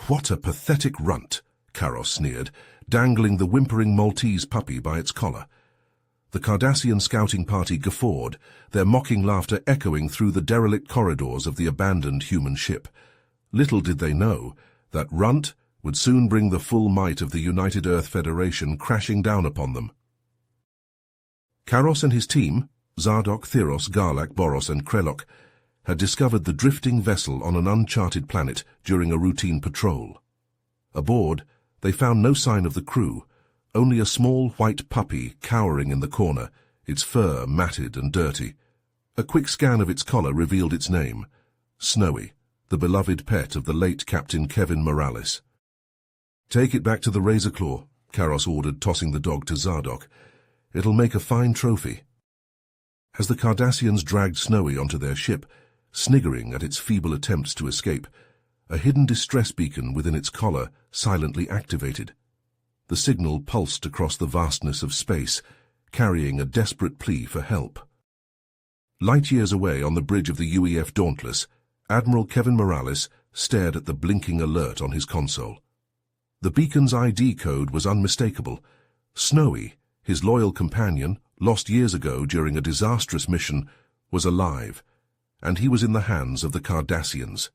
"What a pathetic runt," Karos sneered, dangling the whimpering Maltese puppy by its collar. The Cardassian scouting party guffawed, their mocking laughter echoing through the derelict corridors of the abandoned human ship. Little did they know that runt would soon bring the full might of the United Earth Federation crashing down upon them. Karos and his team, Zardoc, Theros, Garlak, Boros and Krelok, had discovered the drifting vessel on an uncharted planet during a routine patrol. Aboard, they found no sign of the crew, only a small white puppy cowering in the corner, its fur matted and dirty. A quick scan of its collar revealed its name, Snowy, the beloved pet of the late Captain Kevin Morales. "Take it back to the Razorclaw," Karos ordered, tossing the dog to Zardoc. "It'll make a fine trophy." As the Cardassians dragged Snowy onto their ship, sniggering at its feeble attempts to escape, a hidden distress beacon within its collar silently activated. The signal pulsed across the vastness of space, carrying a desperate plea for help. Light years away on the bridge of the UEF Dauntless, Admiral Kevin Morales stared at the blinking alert on his console. The beacon's ID code was unmistakable. Snowy, his loyal companion, lost years ago during a disastrous mission, was alive, and he was in the hands of the Cardassians.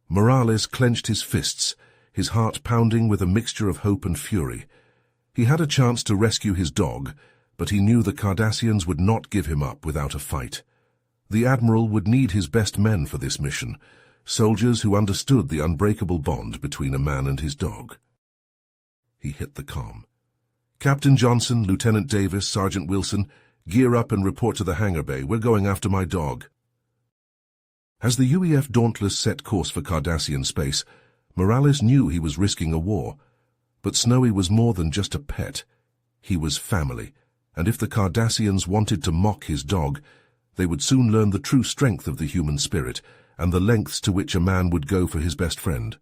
Morales clenched his fists, his heart pounding with a mixture of hope and fury. He had a chance to rescue his dog, but he knew the Cardassians would not give him up without a fight. The Admiral would need his best men for this mission, soldiers who understood the unbreakable bond between a man and his dog. He hit the comm. "Captain Johnson, Lieutenant Davis, Sergeant Wilson, gear up and report to the hangar bay. We're going after my dog." As the UEF Dauntless set course for Cardassian space, Morales knew he was risking a war. But Snowy was more than just a pet. He was family, and if the Cardassians wanted to mock his dog, they would soon learn the true strength of the human spirit and the lengths to which a man would go for his best friend.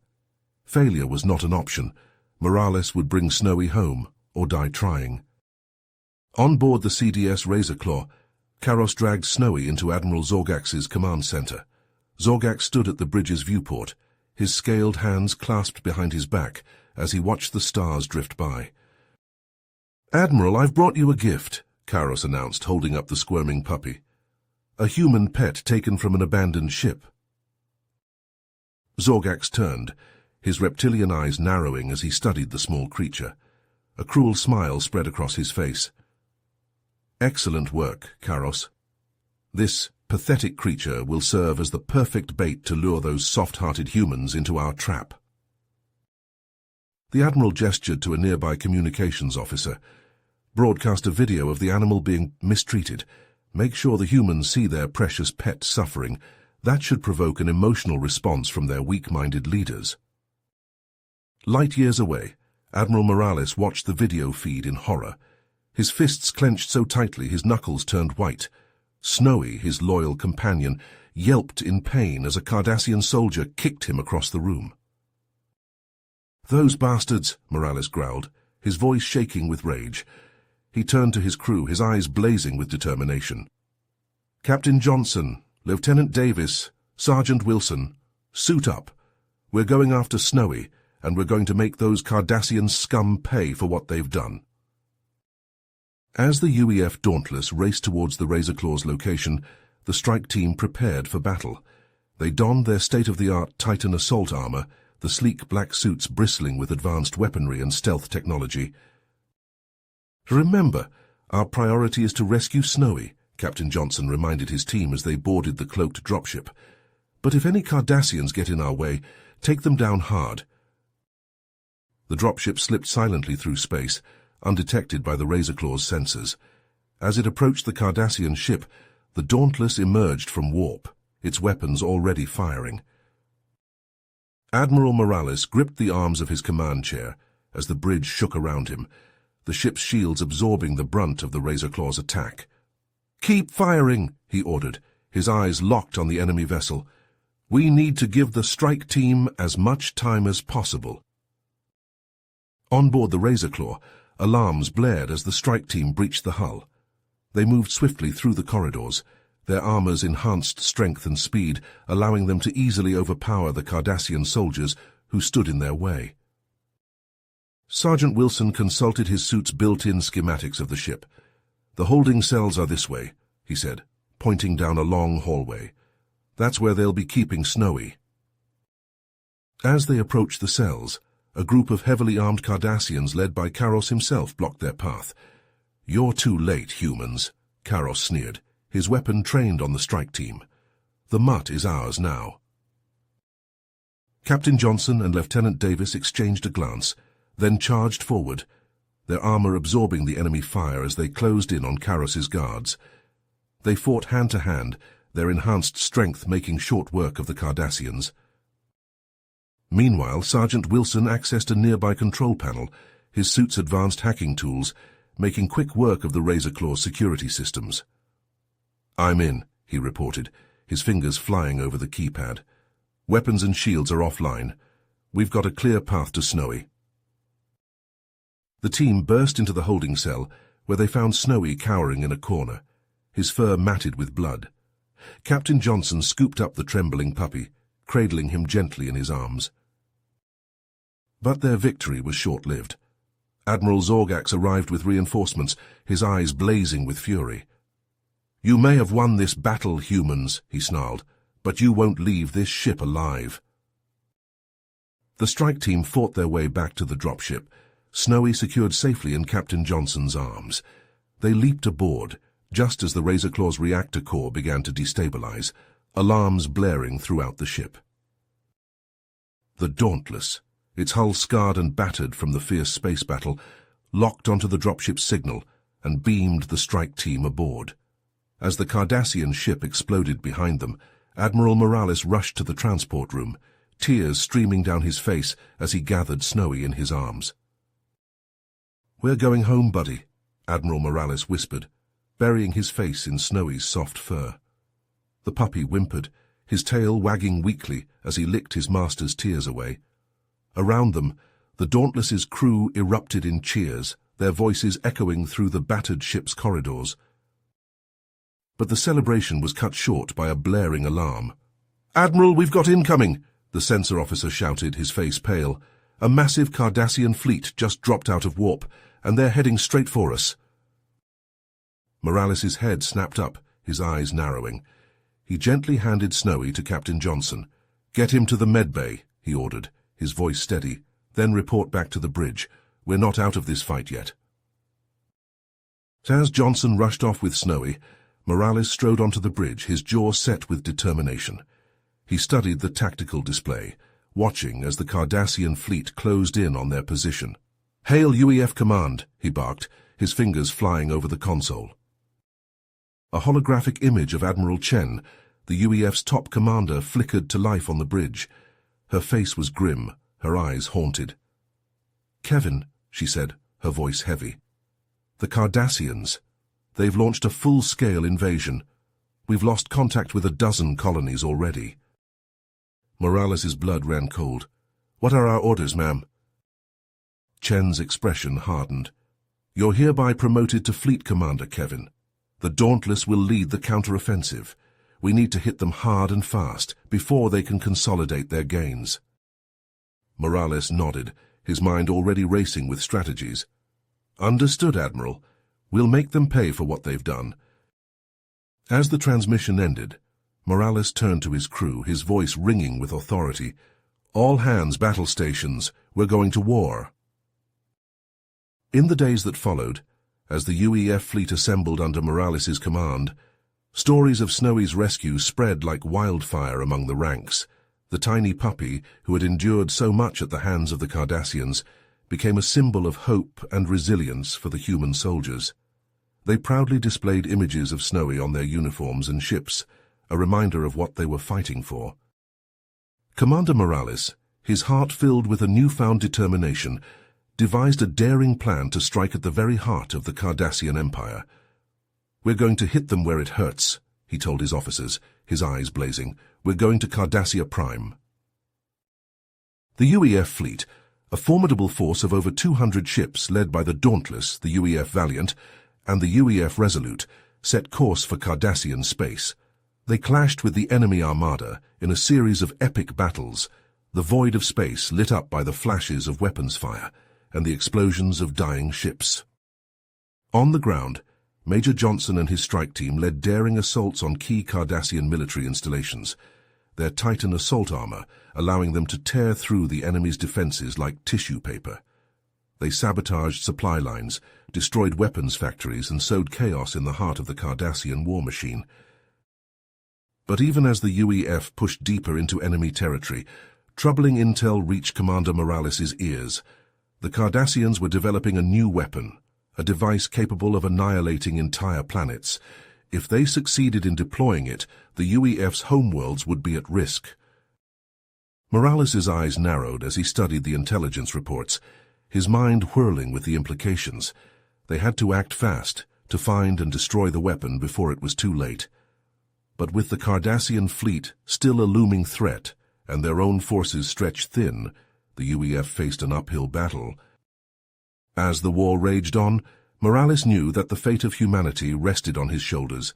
Failure was not an option. Morales would bring Snowy home, or die trying. On board the CDS Razorclaw, Karos dragged Snowy into Admiral Zorgax's command center. Zorgax stood at the bridge's viewport, his scaled hands clasped behind his back as he watched the stars drift by. "Admiral, I've brought you a gift," Karos announced, holding up the squirming puppy. "A human pet taken from an abandoned ship." Zorgax turned, his reptilian eyes narrowing as he studied the small creature. A cruel smile spread across his face. "Excellent work, Karos. This pathetic creature will serve as the perfect bait to lure those soft-hearted humans into our trap." The Admiral gestured to a nearby communications officer. "Broadcast a video of the animal being mistreated. Make sure the humans see their precious pet suffering. That should provoke an emotional response from their weak-minded leaders." Light years away, Admiral Morales watched the video feed in horror. His fists clenched so tightly his knuckles turned white. Snowy, his loyal companion, yelped in pain as a Cardassian soldier kicked him across the room. "Those bastards," Morales growled, his voice shaking with rage. He turned to his crew, his eyes blazing with determination. "Captain Johnson, Lieutenant Davis, Sergeant Wilson, suit up. We're going after Snowy, and we're going to make those Cardassian scum pay for what they've done." As the UEF Dauntless raced towards the Razorclaw's location, the strike team prepared for battle. They donned their state-of-the-art Titan assault armor, the sleek black suits bristling with advanced weaponry and stealth technology. "Remember, our priority is to rescue Snowy," Captain Johnson reminded his team as they boarded the cloaked dropship. "But if any Cardassians get in our way, take them down hard." The dropship slipped silently through space, undetected by the Razorclaw's sensors. As it approached the Cardassian ship, the Dauntless emerged from warp, its weapons already firing. Admiral Morales gripped the arms of his command chair as the bridge shook around him, the ship's shields absorbing the brunt of the Razorclaw's attack. "Keep firing," he ordered, his eyes locked on the enemy vessel. "We need to give the strike team as much time as possible." On board the Razorclaw, alarms blared as the strike team breached the hull. They moved swiftly through the corridors, Their armors enhanced strength and speed, allowing them to easily overpower the Cardassian soldiers who stood in their way. Sergeant Wilson consulted his suit's built-in schematics of the ship. "The holding cells are this way," he said, pointing down a long hallway. "That's where they'll be keeping Snowy." As they approached the cells, a group of heavily armed Cardassians led by Karos himself blocked their path. "You're too late, humans," Karos sneered, his weapon trained on the strike team. "The mutt is ours now." Captain Johnson and Lieutenant Davis exchanged a glance, then charged forward, their armor absorbing the enemy fire as they closed in on Karos's guards. They fought hand-to-hand, their enhanced strength making short work of the Cardassians. Meanwhile, Sergeant Wilson accessed a nearby control panel, his suit's advanced hacking tools, making quick work of the Razorclaw's security systems. "I'm in," he reported, his fingers flying over the keypad. "Weapons and shields are offline. We've got a clear path to Snowy." The team burst into the holding cell, where they found Snowy cowering in a corner, his fur matted with blood. Captain Johnson scooped up the trembling puppy, cradling him gently in his arms. But their victory was short-lived. Admiral Zorgax arrived with reinforcements, his eyes blazing with fury. "You may have won this battle, humans," he snarled, "but you won't leave this ship alive." The strike team fought their way back to the dropship, Snowy secured safely in Captain Johnson's arms. They leaped aboard, just as the Razorclaw's reactor core began to destabilize, alarms blaring throughout the ship. The Dauntless, its hull scarred and battered from the fierce space battle, locked onto the dropship's signal and beamed the strike team aboard. As the Cardassian ship exploded behind them, Admiral Morales rushed to the transport room, tears streaming down his face as he gathered Snowy in his arms. "We're going home, buddy," Admiral Morales whispered, burying his face in Snowy's soft fur. The puppy whimpered, his tail wagging weakly as he licked his master's tears away. Around them, the Dauntless's crew erupted in cheers, their voices echoing through the battered ship's corridors. But the celebration was cut short by a blaring alarm. "Admiral, we've got incoming!" the sensor officer shouted, his face pale. "A massive Cardassian fleet just dropped out of warp, and they're heading straight for us." Morales's head snapped up, his eyes narrowing. He gently handed Snowy to Captain Johnson. "Get him to the medbay," he ordered, his voice steady. "Then report back to the bridge. We're not out of this fight yet." As Johnson rushed off with Snowy, Morales strode onto the bridge, his jaw set with determination. He studied the tactical display, watching as the Cardassian fleet closed in on their position. "Hail UEF Command," he barked, his fingers flying over the console. A holographic image of Admiral Chen, the UEF's top commander, flickered to life on the bridge. Her face was grim, her eyes haunted. "Kevin," she said, her voice heavy. "The Cardassians. They've launched a full-scale invasion. We've lost contact with 12 colonies already." Morales's blood ran cold. "What are our orders, ma'am?" Chen's expression hardened. "You're hereby promoted to Fleet Commander, Kevin. The Dauntless will lead the counter-offensive. We need to hit them hard and fast before they can consolidate their gains." Morales nodded, his mind already racing with strategies. "Understood, Admiral. We'll make them pay for what they've done." As the transmission ended, Morales turned to his crew, his voice ringing with authority. "All hands battle stations, we're going to war." In the days that followed, as the UEF fleet assembled under Morales's command, stories of Snowy's rescue spread like wildfire among the ranks. The tiny puppy, who had endured so much at the hands of the Cardassians, became a symbol of hope and resilience for the human soldiers. They proudly displayed images of Snowy on their uniforms and ships, a reminder of what they were fighting for. Commander Morales, his heart filled with a newfound determination, devised a daring plan to strike at the very heart of the Cardassian Empire. "We're going to hit them where it hurts," he told his officers, his eyes blazing. "We're going to Cardassia Prime." The UEF fleet, a formidable force of over 200 ships led by the Dauntless, the UEF Valiant, and the UEF Resolute, set course for Cardassian space. They clashed with the enemy armada in a series of epic battles, the void of space lit up by the flashes of weapons fire and the explosions of dying ships. On the ground, Major Johnson and his strike team led daring assaults on key Cardassian military installations, their Titan assault armor allowing them to tear through the enemy's defenses like tissue paper. They sabotaged supply lines, destroyed weapons factories, and sowed chaos in the heart of the Cardassian war machine. But even as the UEF pushed deeper into enemy territory, troubling intel reached Commander Morales' ears. The Cardassians were developing a new weapon, a device capable of annihilating entire planets. If they succeeded in deploying it, the UEF's homeworlds would be at risk. Morales' eyes narrowed as he studied the intelligence reports, his mind whirling with the implications. They had to act fast, to find and destroy the weapon before it was too late. But with the Cardassian fleet still a looming threat, and their own forces stretched thin, the UEF faced an uphill battle. As the war raged on, Morales knew that the fate of humanity rested on his shoulders.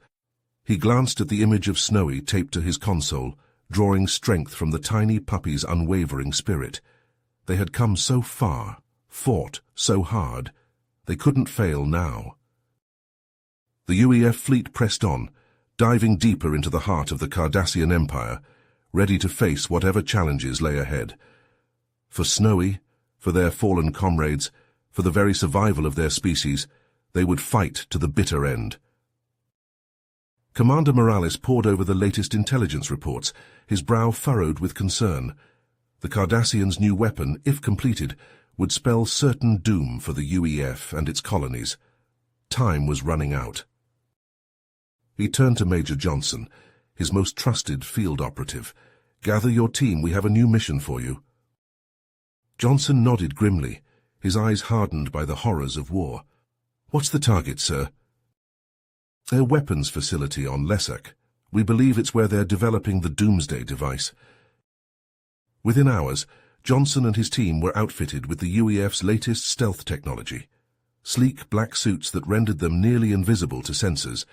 He glanced at the image of Snowy taped to his console, drawing strength from the tiny puppy's unwavering spirit. They had come so far, fought so hard. They couldn't fail now. The UEF fleet pressed on, diving deeper into the heart of the Cardassian Empire, ready to face whatever challenges lay ahead. For Snowy, for their fallen comrades, for the very survival of their species, they would fight to the bitter end. Commander Morales pored over the latest intelligence reports, his brow furrowed with concern. The Cardassians' new weapon, if completed, would spell certain doom for the UEF and its colonies. Time was running out. He turned to Major Johnson, his most trusted field operative. "Gather your team, we have a new mission for you." Johnson nodded grimly, his eyes hardened by the horrors of war. "What's the target, sir?" "Their weapons facility on Lesak. We believe it's where they're developing the Doomsday device." Within hours, Johnson and his team were outfitted with the UEF's latest stealth technology. Sleek black suits that rendered them nearly invisible to sensors,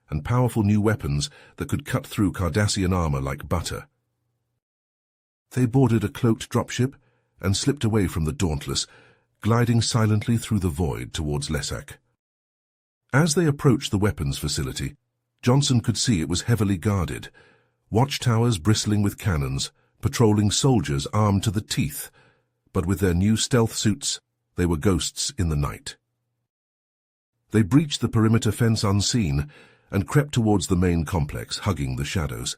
and powerful new weapons that could cut through Cardassian armor like butter. They boarded a cloaked dropship and slipped away from the Dauntless, gliding silently through the void towards Lesak. As they approached the weapons facility, Johnson could see it was heavily guarded, watchtowers bristling with cannons, patrolling soldiers armed to the teeth, but with their new stealth suits, they were ghosts in the night. They breached the perimeter fence unseen and crept towards the main complex, hugging the shadows.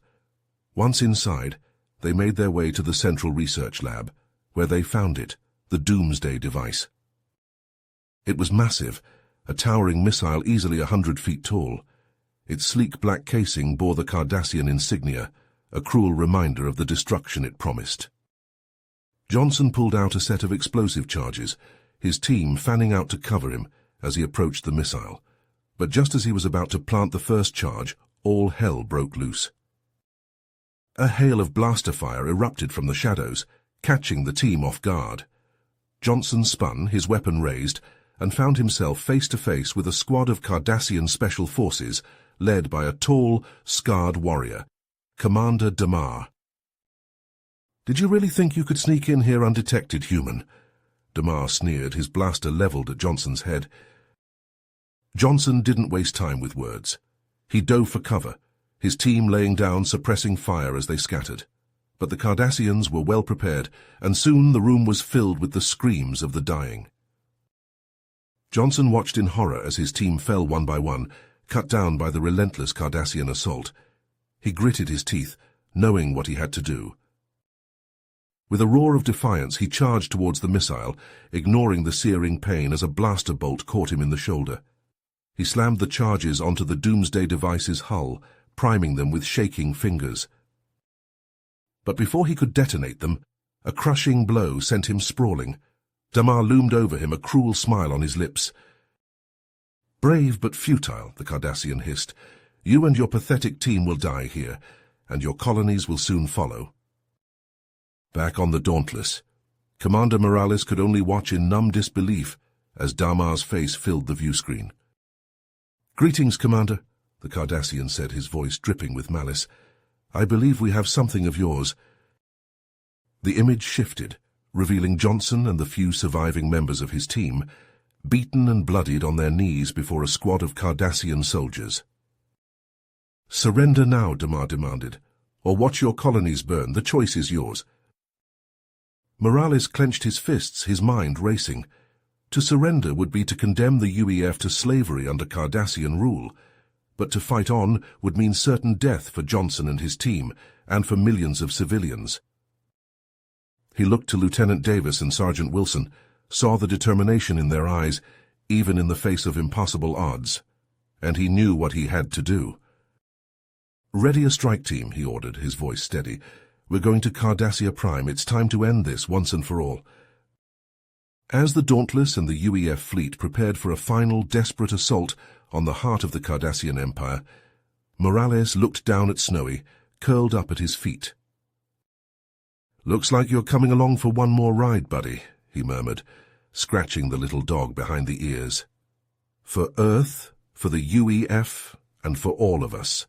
Once inside, they made their way to the central research lab, where they found it, the Doomsday device. It was massive, a towering missile easily 100 feet tall. Its sleek black casing bore the Cardassian insignia, a cruel reminder of the destruction it promised. Johnson pulled out a set of explosive charges, his team fanning out to cover him as he approached the missile. But just as he was about to plant the first charge, all hell broke loose. A hail of blaster fire erupted from the shadows, catching the team off guard. Johnson spun, his weapon raised, and found himself face to face with a squad of Cardassian special forces led by a tall, scarred warrior, Commander Damar. "Did you really think you could sneak in here undetected, human?" Damar sneered, his blaster leveled at Johnson's head. Johnson didn't waste time with words. He dove for cover, his team laying down suppressing fire as they scattered. But the Cardassians were well prepared, and soon the room was filled with the screams of the dying. Johnson watched in horror as his team fell one by one, cut down by the relentless Cardassian assault. He gritted his teeth, knowing what he had to do. With a roar of defiance, he charged towards the missile, ignoring the searing pain as a blaster bolt caught him in the shoulder. He slammed the charges onto the Doomsday device's hull, priming them with shaking fingers. But before he could detonate them, a crushing blow sent him sprawling. Damar loomed over him, a cruel smile on his lips. "Brave but futile," the Cardassian hissed. "You and your pathetic team will die here, and your colonies will soon follow." Back on the Dauntless, Commander Morales could only watch in numb disbelief as Damar's face filled the viewscreen. "Greetings, Commander," the Cardassian said, his voice dripping with malice. "I believe we have something of yours." The image shifted, revealing Johnson and the few surviving members of his team, beaten and bloodied on their knees before a squad of Cardassian soldiers. "Surrender now," Damar demanded, "or watch your colonies burn. The choice is yours." Morales clenched his fists, his mind racing. To surrender would be to condemn the UEF to slavery under Cardassian rule, but to fight on would mean certain death for Johnson and his team, and for millions of civilians. He looked to Lieutenant Davis and Sergeant Wilson, saw the determination in their eyes, even in the face of impossible odds, and he knew what he had to do. "Ready a strike team," he ordered, his voice steady. "We're going to Cardassia Prime. It's time to end this once and for all." As the Dauntless and the UEF fleet prepared for a final desperate assault on the heart of the Cardassian Empire, Morales looked down at Snowy, curled up at his feet. "Looks like you're coming along for one more ride, buddy," he murmured, scratching the little dog behind the ears. "For Earth, for the UEF, and for all of us."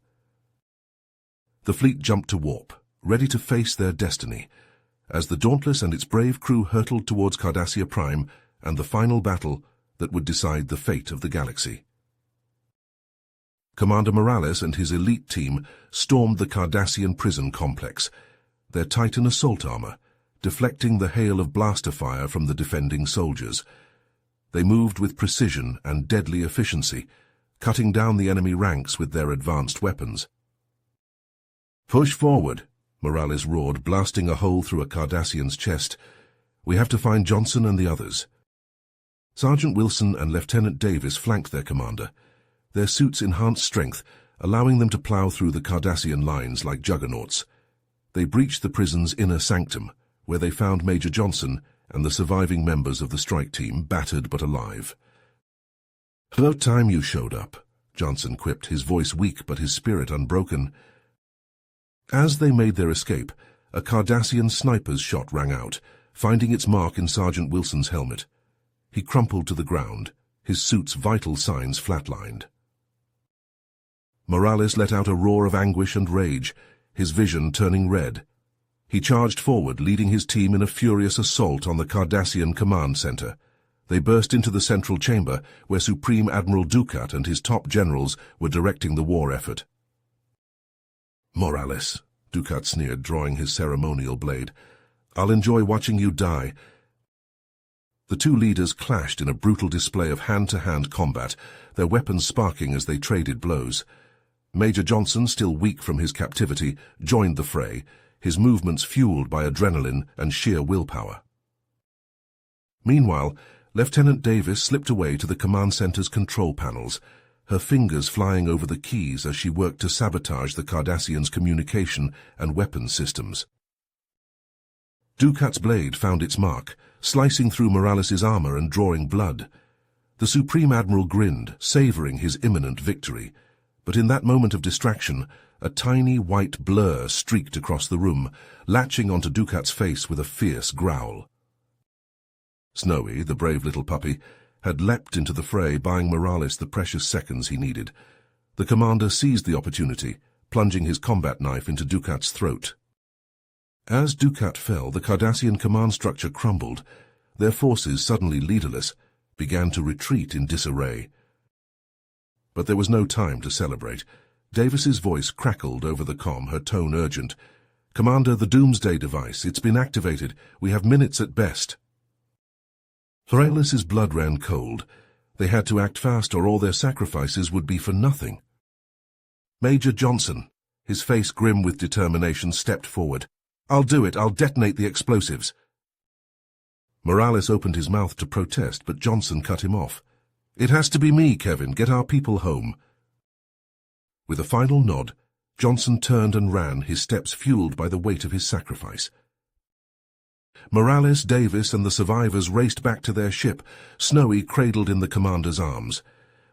The fleet jumped to warp, ready to face their destiny, as the Dauntless and its brave crew hurtled towards Cardassia Prime and the final battle that would decide the fate of the galaxy. Commander Morales and his elite team stormed the Cardassian prison complex, their Titan assault armor deflecting the hail of blaster fire from the defending soldiers. They moved with precision and deadly efficiency, cutting down the enemy ranks with their advanced weapons. "Push forward," Morales roared, blasting a hole through a Cardassian's chest. "We have to find Johnson and the others." Sergeant Wilson and Lieutenant Davis flanked their commander, their suits enhanced strength, allowing them to plow through the Cardassian lines like juggernauts. They breached the prison's inner sanctum, where they found Major Johnson and the surviving members of the strike team, battered but alive. "About time you showed up," Johnson quipped, his voice weak but his spirit unbroken. As they made their escape, a Cardassian sniper's shot rang out, finding its mark in Sergeant Wilson's helmet. He crumpled to the ground, his suit's vital signs flatlined. Morales let out a roar of anguish and rage, his vision turning red. He charged forward, leading his team in a furious assault on the Cardassian command center. They burst into the central chamber, where Supreme Admiral Dukat and his top generals were directing the war effort. "Morales," Dukat sneered, drawing his ceremonial blade, "I'll enjoy watching you die." The two leaders clashed in a brutal display of hand-to-hand combat, their weapons sparking as they traded blows. Major Johnson, still weak from his captivity, joined the fray, his movements fueled by adrenaline and sheer willpower. Meanwhile, Lieutenant Davis slipped away to the command center's control panels, her fingers flying over the keys as she worked to sabotage the Cardassians' communication and weapons systems. Dukat's blade found its mark, slicing through Morales' armor and drawing blood. The Supreme Admiral grinned, savoring his imminent victory, but in that moment of distraction, a tiny white blur streaked across the room, latching onto Dukat's face with a fierce growl. Snowy, the brave little puppy, had leapt into the fray, buying Morales the precious seconds he needed. The commander seized the opportunity, plunging his combat knife into Dukat's throat. As Dukat fell, the Cardassian command structure crumbled. Their forces, suddenly leaderless, began to retreat in disarray. But there was no time to celebrate. Davis's voice crackled over the comm, her tone urgent. "Commander, the Doomsday device, it's been activated. We have minutes at best." Morales' blood ran cold. They had to act fast or all their sacrifices would be for nothing. Major Johnson, his face grim with determination, stepped forward. "I'll do it. I'll detonate the explosives." Morales opened his mouth to protest, but Johnson cut him off. "It has to be me, Kevin. Get our people home." With a final nod, Johnson turned and ran, his steps fueled by the weight of his sacrifice. Morales, Davis, and the survivors raced back to their ship, Snowy cradled in the commander's arms.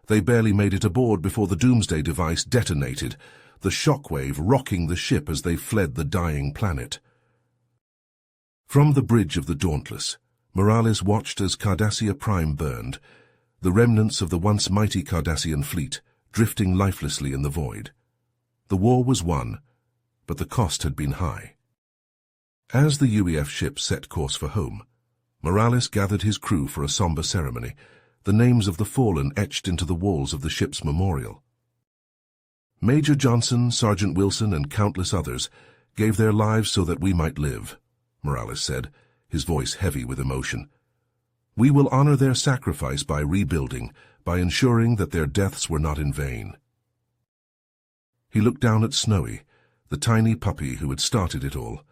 They barely made it aboard before the Doomsday device detonated, the shockwave rocking the ship as they fled the dying planet. From the bridge of the Dauntless, Morales watched as Cardassia Prime burned, the remnants of the once mighty Cardassian fleet, drifting lifelessly in the void. The war was won, but the cost had been high. As the UEF ship set course for home, Morales gathered his crew for a somber ceremony, the names of the fallen etched into the walls of the ship's memorial. Major Johnson, Sergeant Wilson, and countless others gave their lives so that we might live, Morales said, his voice heavy with emotion. We will honor their sacrifice by rebuilding, by ensuring that their deaths were not in vain. He looked down at Snowy, the tiny puppy who had started it all,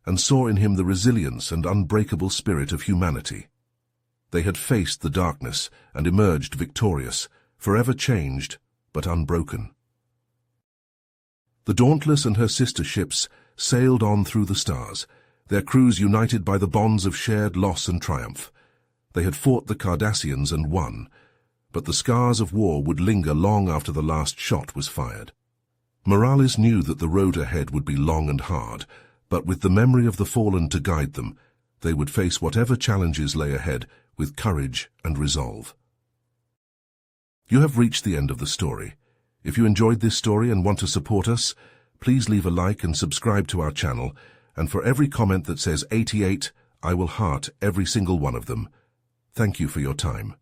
and saw in him the resilience and unbreakable spirit of humanity. They had faced the darkness and emerged victorious, forever changed, but unbroken. The Dauntless and her sister ships sailed on through the stars, their crews united by the bonds of shared loss and triumph. They had fought the Cardassians and won, but the scars of war would linger long after the last shot was fired. Morales knew that the road ahead would be long and hard, but with the memory of the fallen to guide them, they would face whatever challenges lay ahead with courage and resolve. You have reached the end of the story. If you enjoyed this story and want to support us, please leave a like and subscribe to our channel, and for every comment that says 88, I will heart every single one of them. Thank you for your time.